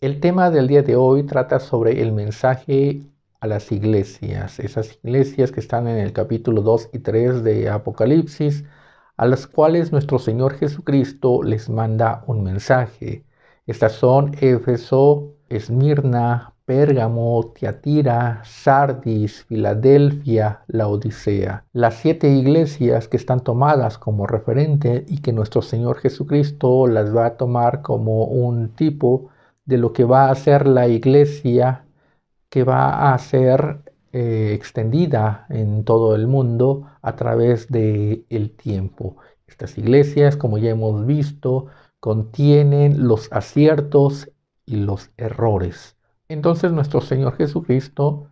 El tema del día de hoy trata sobre el mensaje a las iglesias, esas iglesias que están en el capítulo 2 y 3 de Apocalipsis, a las cuales nuestro Señor Jesucristo les manda un mensaje. Estas son Éfeso, Esmirna, Pérgamo, Tiatira, Sardis, Filadelfia, Laodicea. Las 7 iglesias que están tomadas como referente y que nuestro Señor Jesucristo las va a tomar como un tipo de lo que va a ser la iglesia que va a ser extendida en todo el mundo a través del tiempo. Estas iglesias, como ya hemos visto, contienen los aciertos y los errores. Entonces nuestro Señor Jesucristo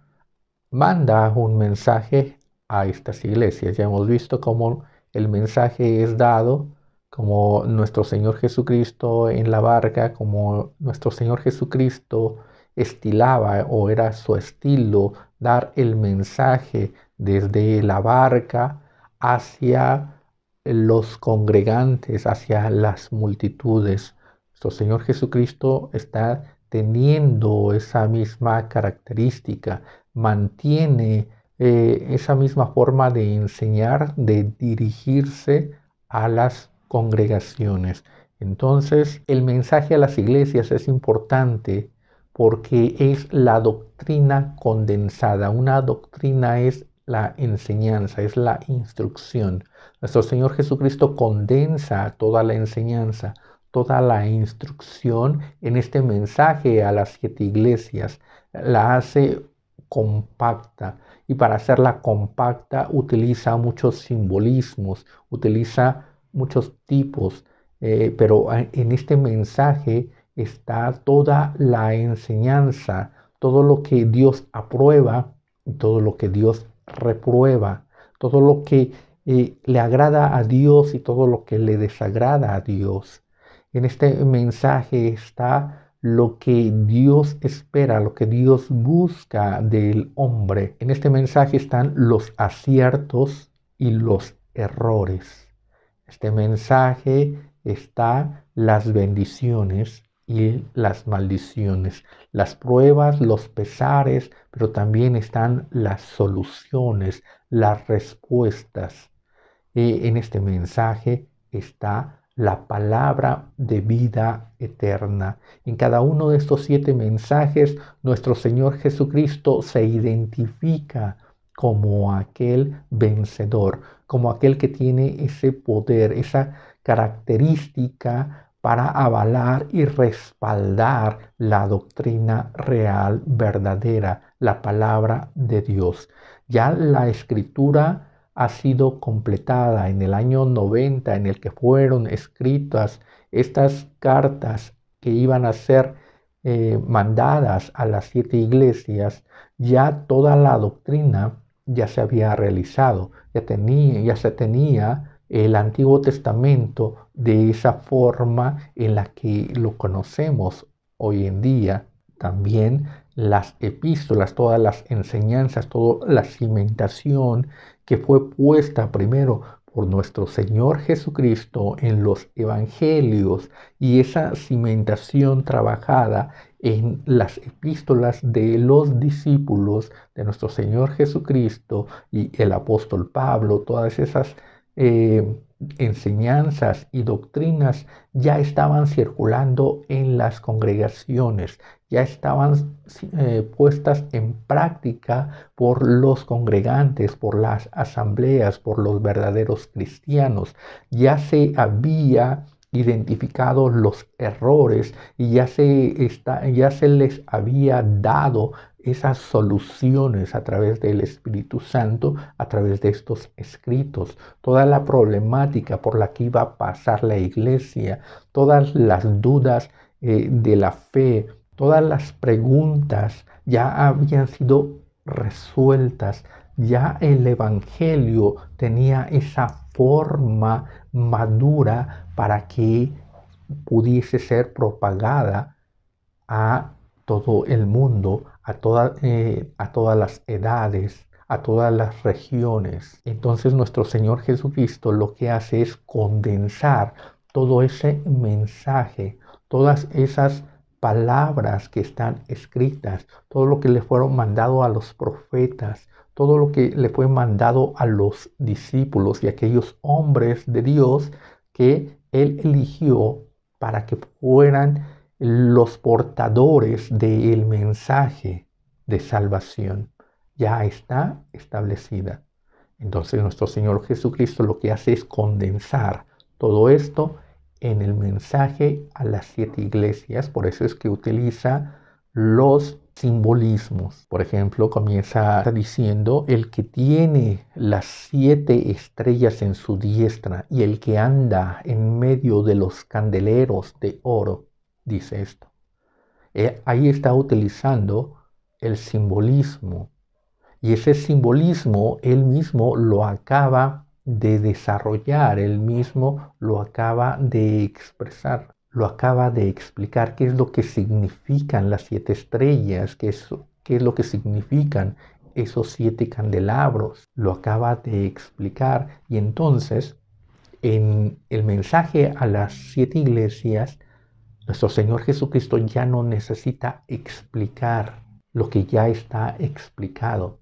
manda un mensaje a estas iglesias. Ya hemos visto cómo el mensaje es dado, como nuestro Señor Jesucristo en la barca, como nuestro Señor Jesucristo estilaba o era su estilo dar el mensaje desde la barca hacia los congregantes, hacia las multitudes. Nuestro Señor Jesucristo está teniendo esa misma característica, mantiene esa misma forma de enseñar, de dirigirse a las congregaciones. Entonces, el mensaje a las iglesias es importante porque es la doctrina condensada. Una doctrina es la enseñanza, es la instrucción. Nuestro Señor Jesucristo condensa toda la enseñanza, toda la instrucción en este mensaje a las 7 iglesias. La hace compacta, y para hacerla compacta utiliza muchos simbolismos, utiliza muchos tipos, pero en este mensaje está toda la enseñanza, todo lo que Dios aprueba y todo lo que Dios reprueba, todo lo que le agrada a Dios y todo lo que le desagrada a Dios. En este mensaje está lo que Dios espera, lo que Dios busca del hombre. En este mensaje están los aciertos y los errores. Este mensaje está las bendiciones y las maldiciones, las pruebas, los pesares, pero también están las soluciones, las respuestas. En este mensaje está la palabra de vida eterna. En cada uno de estos 7 mensajes, nuestro Señor Jesucristo se identifica como aquel vencedor, como aquel que tiene ese poder, esa característica para avalar y respaldar la doctrina real, verdadera, la palabra de Dios. Ya la Escritura ha sido completada en el año 90, en el que fueron escritas estas cartas que iban a ser mandadas a las 7 iglesias. Ya toda la doctrina ya se había realizado, ya se tenía el Antiguo Testamento de esa forma en la que lo conocemos hoy en día. También las epístolas, todas las enseñanzas, toda la cimentación que fue puesta primero por nuestro Señor Jesucristo en los evangelios, y esa cimentación trabajada en las epístolas de los discípulos de nuestro Señor Jesucristo y el apóstol Pablo, todas esas enseñanzas y doctrinas ya estaban circulando en las congregaciones, ya estaban puestas en práctica por los congregantes, por las asambleas, por los verdaderos cristianos. Ya se había identificado los errores y ya se les había dado esas soluciones a través del Espíritu Santo, a través de estos escritos. Toda la problemática por la que iba a pasar la iglesia, todas las dudas de la fe, todas las preguntas ya habían sido resueltas. Ya el Evangelio tenía esa forma madura para que pudiese ser propagada a todo el mundo, a todas las edades, a todas las regiones. Entonces nuestro Señor Jesucristo lo que hace es condensar todo ese mensaje, todas esas palabras que están escritas, todo lo que le fueron mandado a los profetas, todo lo que le fue mandado a los discípulos y aquellos hombres de Dios que Él eligió para que fueran los portadores del mensaje de salvación. Ya está establecida. Entonces nuestro Señor Jesucristo lo que hace es condensar todo esto en el mensaje a las 7 iglesias. Por eso es que utiliza los simbolismos. Por ejemplo, comienza diciendo: el que tiene las 7 estrellas en su diestra y el que anda en medio de los candeleros de oro, dice esto. Ahí está utilizando el simbolismo. Y ese simbolismo él mismo lo acaba de desarrollar, él mismo lo acaba de expresar, lo acaba de explicar qué es lo que significan las 7 estrellas, qué es lo que significan esos 7 candelabros, lo acaba de explicar. Y entonces, en el mensaje a las 7 iglesias, nuestro Señor Jesucristo ya no necesita explicar lo que ya está explicado.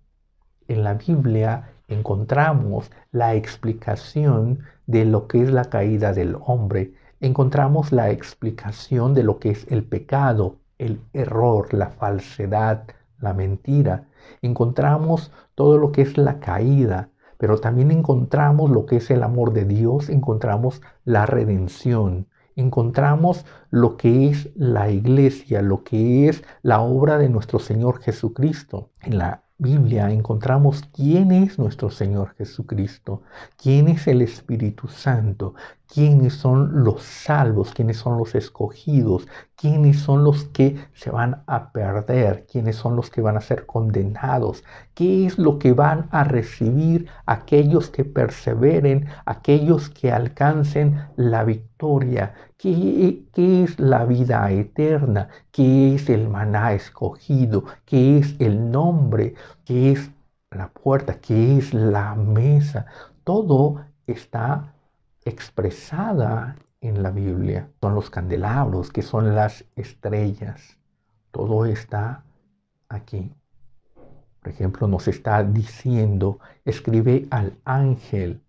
En la Biblia encontramos la explicación de lo que es la caída del hombre. Encontramos la explicación de lo que es el pecado, el error, la falsedad, la mentira. Encontramos todo lo que es la caída, pero también encontramos lo que es el amor de Dios, encontramos la redención. Encontramos lo que es la iglesia, lo que es la obra de nuestro Señor Jesucristo. En la Biblia encontramos quién es nuestro Señor Jesucristo, quién es el Espíritu Santo, quiénes son los salvos, quiénes son los escogidos, quiénes son los que se van a perder, quiénes son los que van a ser condenados, qué es lo que van a recibir aquellos que perseveren, aquellos que alcancen la victoria, qué es la vida eterna, qué es el maná escogido, qué es el nombre, qué es la puerta, qué es la mesa. Todo está expresada en la Biblia. Son los candelabros, que son las estrellas. Todo está aquí. Por ejemplo, nos está diciendo: escribe al ángel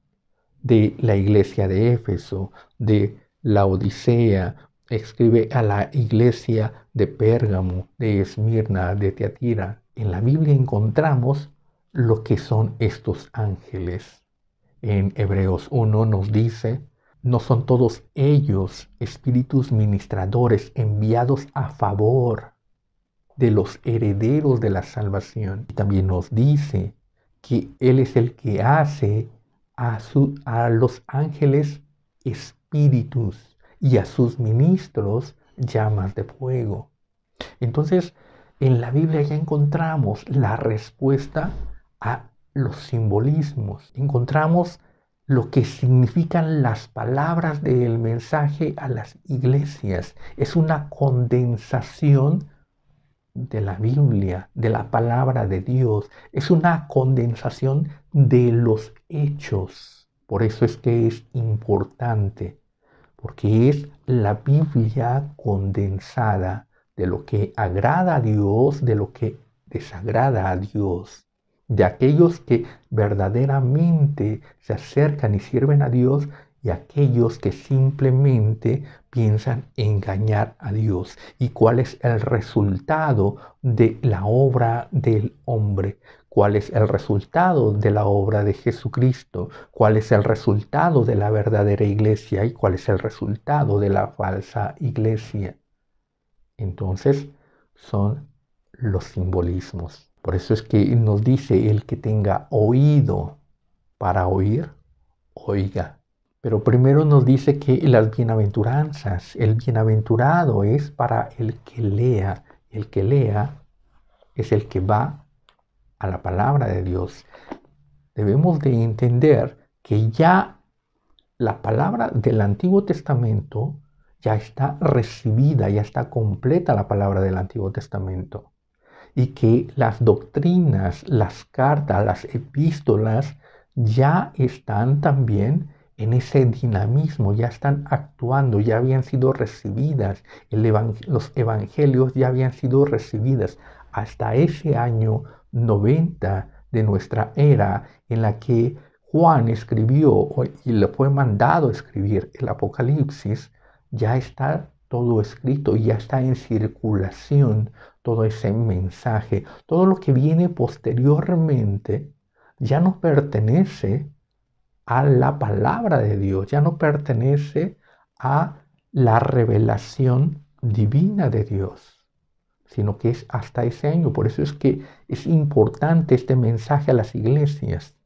de la iglesia de Éfeso, de la Odisea, escribe a la iglesia de Pérgamo, de Esmirna, de Tiatira. En la Biblia encontramos lo que son estos ángeles. En Hebreos 1 nos dice: no son todos ellos espíritus ministradores enviados a favor de los herederos de la salvación. Y también nos dice que Él es el que hace a los ángeles espíritus y a sus ministros llamas de fuego. Entonces, en la Biblia ya encontramos la respuesta a los simbolismos. Encontramos lo que significan las palabras del mensaje a las iglesias. Es una condensación de la Biblia, de la palabra de Dios. Es una condensación de los hechos. Por eso es que es importante, porque es la Biblia condensada de lo que agrada a Dios, de lo que desagrada a Dios, de aquellos que verdaderamente se acercan y sirven a Dios y aquellos que simplemente piensan engañar a Dios. ¿Y cuál es el resultado de la obra del hombre? ¿Cuál es el resultado de la obra de Jesucristo? ¿Cuál es el resultado de la verdadera iglesia? ¿Y cuál es el resultado de la falsa iglesia? Entonces, son los simbolismos. Por eso es que nos dice: el que tenga oído para oír, oiga. Pero primero nos dice que las bienaventuranzas, el bienaventurado es para el que lea. El que lea es el que va a la palabra de Dios. Debemos de entender que ya la palabra del Antiguo Testamento ya está recibida, ya está completa la palabra del Antiguo Testamento. Y que las doctrinas, las cartas, las epístolas ya están también en ese dinamismo, ya están actuando, ya habían sido recibidas, los evangelios ya habían sido recibidas hasta ese año 90 de nuestra era en la que Juan escribió y le fue mandado escribir el Apocalipsis. Ya está todo escrito, ya está en circulación todo ese mensaje. Todo lo que viene posteriormente ya no pertenece a la palabra de Dios, ya no pertenece a la revelación divina de Dios, sino que es hasta ese año. Por eso es que es importante este mensaje a las iglesias.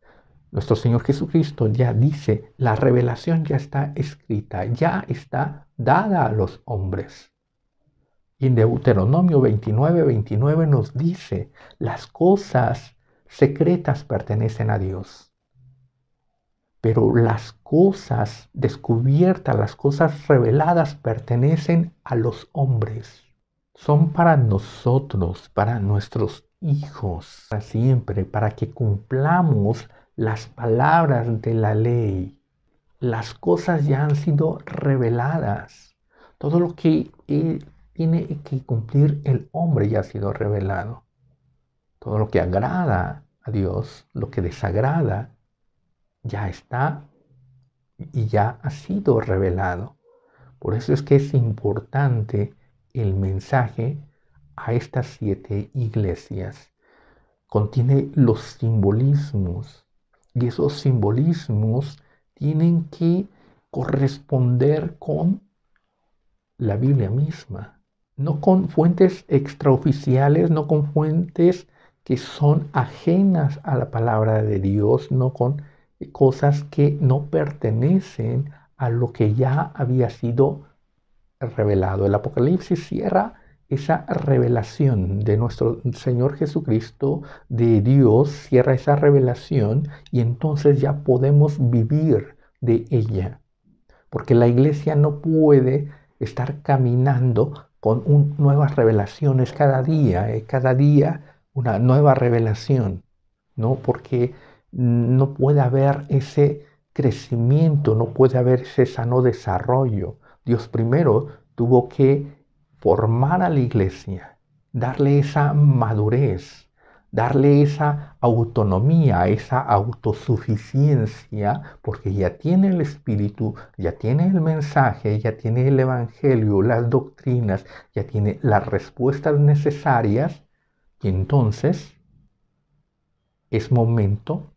Nuestro Señor Jesucristo ya dice, la revelación ya está escrita, ya está dada a los hombres. Y en Deuteronomio 29:29 nos dice, las cosas secretas pertenecen a Dios, pero las cosas descubiertas, las cosas reveladas pertenecen a los hombres. Son para nosotros, para nuestros hijos, para siempre, para que cumplamos las palabras de la ley. Las cosas ya han sido reveladas. Todo lo que tiene que cumplir el hombre ya ha sido revelado. Todo lo que agrada a Dios, lo que desagrada, ya está y ya ha sido revelado. Por eso es que es importante el mensaje a estas 7 iglesias. Contiene los simbolismos y esos simbolismos tienen que corresponder con la Biblia misma, no con fuentes extraoficiales, no con fuentes que son ajenas a la palabra de Dios, no con cosas que no pertenecen a lo que ya había sido revelado. El Apocalipsis cierra esa revelación de nuestro Señor Jesucristo, de Dios, cierra esa revelación y entonces ya podemos vivir de ella. Porque la iglesia no puede estar caminando con nuevas revelaciones cada día una nueva revelación, ¿no? Porque no puede haber ese crecimiento, no puede haber ese sano desarrollo. Dios primero tuvo que formar a la iglesia, darle esa madurez, darle esa autonomía, esa autosuficiencia, porque ya tiene el Espíritu, ya tiene el mensaje, ya tiene el Evangelio, las doctrinas, ya tiene las respuestas necesarias, y entonces es momento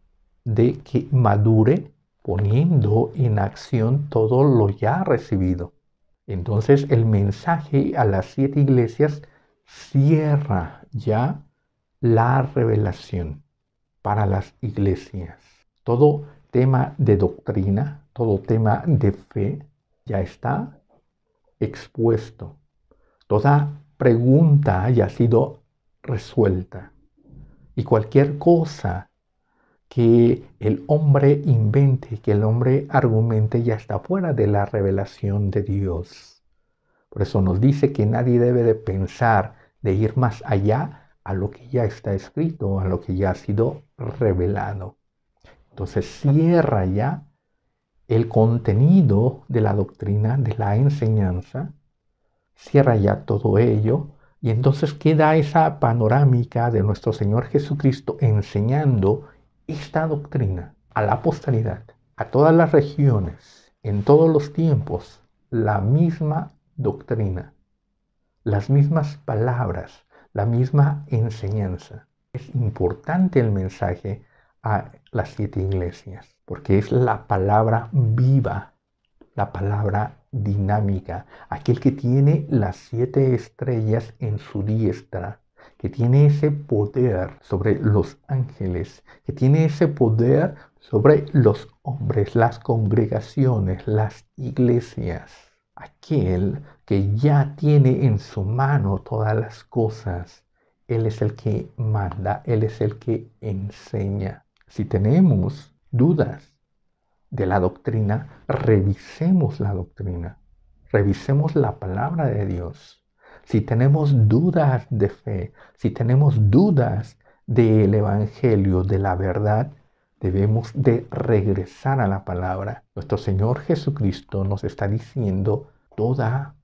de que madure poniendo en acción todo lo ya recibido. Entonces el mensaje a las 7 iglesias cierra ya la revelación para las iglesias. Todo tema de doctrina, todo tema de fe ya está expuesto. Toda pregunta haya sido resuelta. Y cualquier cosa que el hombre invente, que el hombre argumente, ya está fuera de la revelación de Dios. Por eso nos dice que nadie debe de pensar de ir más allá a lo que ya está escrito, a lo que ya ha sido revelado. Entonces cierra ya el contenido de la doctrina, de la enseñanza, cierra ya todo ello, y entonces queda esa panorámica de nuestro Señor Jesucristo enseñando esta doctrina a la posteridad, a todas las regiones, en todos los tiempos, la misma doctrina, las mismas palabras, la misma enseñanza. Es importante el mensaje a las 7 iglesias, porque es la palabra viva, la palabra dinámica, aquel que tiene las 7 estrellas en su diestra, que tiene ese poder sobre los ángeles, que tiene ese poder sobre los hombres, las congregaciones, las iglesias. Aquel que ya tiene en su mano todas las cosas. Él es el que manda, Él es el que enseña. Si tenemos dudas de la doctrina, revisemos la doctrina, revisemos la palabra de Dios. Si tenemos dudas de fe, si tenemos dudas del Evangelio, de la verdad, Debemos de regresar a la palabra. Nuestro Señor Jesucristo nos está diciendo toda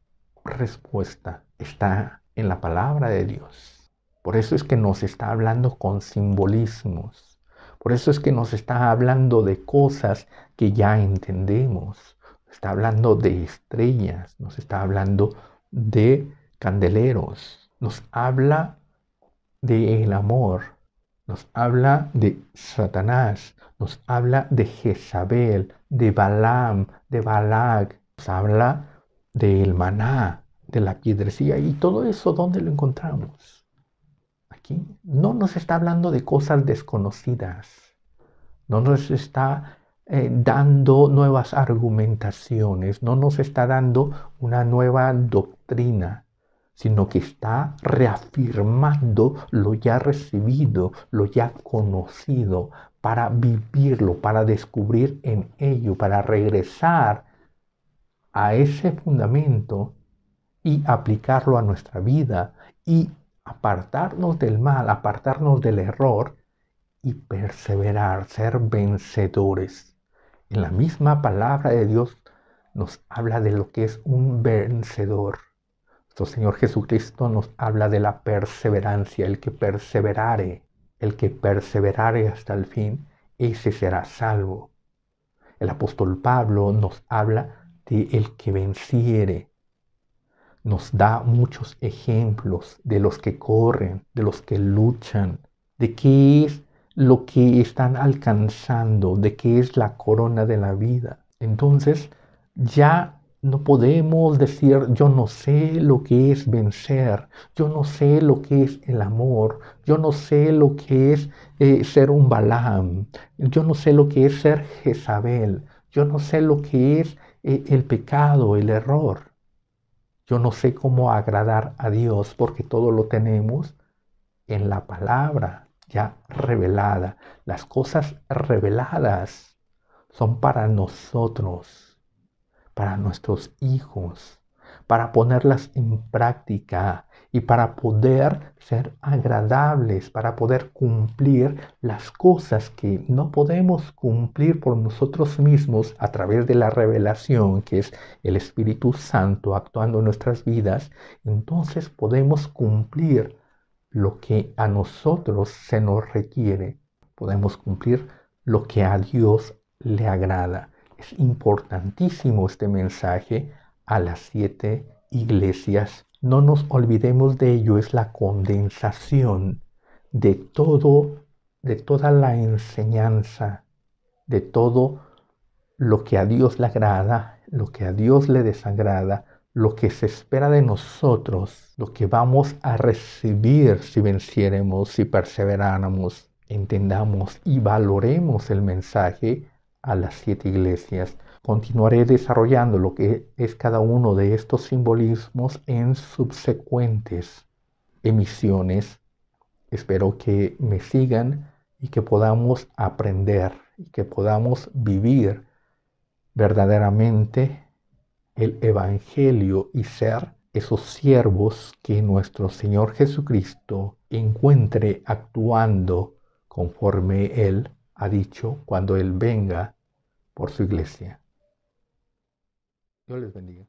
respuesta está en la palabra de Dios. Por eso es que nos está hablando con simbolismos. Por eso es que nos está hablando de cosas que ya entendemos. Está hablando de estrellas, nos está hablando de candeleros, nos habla del amor, nos habla de Satanás, nos habla de Jezabel, de Balaam, de Balac, nos habla del maná, de la piedrecilla. ¿Y todo eso dónde lo encontramos? Aquí no nos está hablando de cosas desconocidas, no nos está dando nuevas argumentaciones, no nos está dando una nueva doctrina, sino que está reafirmando lo ya recibido, lo ya conocido, para vivirlo, para descubrir en ello, para regresar a ese fundamento y aplicarlo a nuestra vida y apartarnos del mal, apartarnos del error y perseverar, ser vencedores. En la misma palabra de Dios nos habla de lo que es un vencedor. Nuestro Señor Jesucristo nos habla de la perseverancia, el que perseverare hasta el fin, ese será salvo. El apóstol Pablo nos habla de el que venciere. Nos da muchos ejemplos de los que corren, de los que luchan, de qué es lo que están alcanzando, de qué es la corona de la vida. Entonces, ya no podemos decir, yo no sé lo que es vencer, yo no sé lo que es el amor, yo no sé lo que es ser un Balaam, yo no sé lo que es ser Jezabel, yo no sé lo que es el pecado, el error. Yo no sé cómo agradar a Dios porque todo lo tenemos en la palabra ya revelada. Las cosas reveladas son para nosotros, para nuestros hijos, para ponerlas en práctica y para poder ser agradables, para poder cumplir las cosas que no podemos cumplir por nosotros mismos a través de la revelación, que es el Espíritu Santo actuando en nuestras vidas. Entonces podemos cumplir lo que a nosotros se nos requiere. Podemos cumplir lo que a Dios le agrada. Es importantísimo este mensaje a las 7 iglesias. No nos olvidemos de ello, es la condensación de todo, de toda la enseñanza, de todo lo que a Dios le agrada, lo que a Dios le desagrada, lo que se espera de nosotros, lo que vamos a recibir si venciéremos, si perseveráramos. Entendamos y valoremos el mensaje a las 7 iglesias. Continuaré desarrollando lo que es cada uno de estos simbolismos en subsecuentes emisiones. Espero que me sigan y que podamos aprender y que podamos vivir verdaderamente el Evangelio y ser esos siervos que nuestro Señor Jesucristo encuentre actuando conforme Él ha dicho cuando Él venga por su iglesia. Dios les bendiga.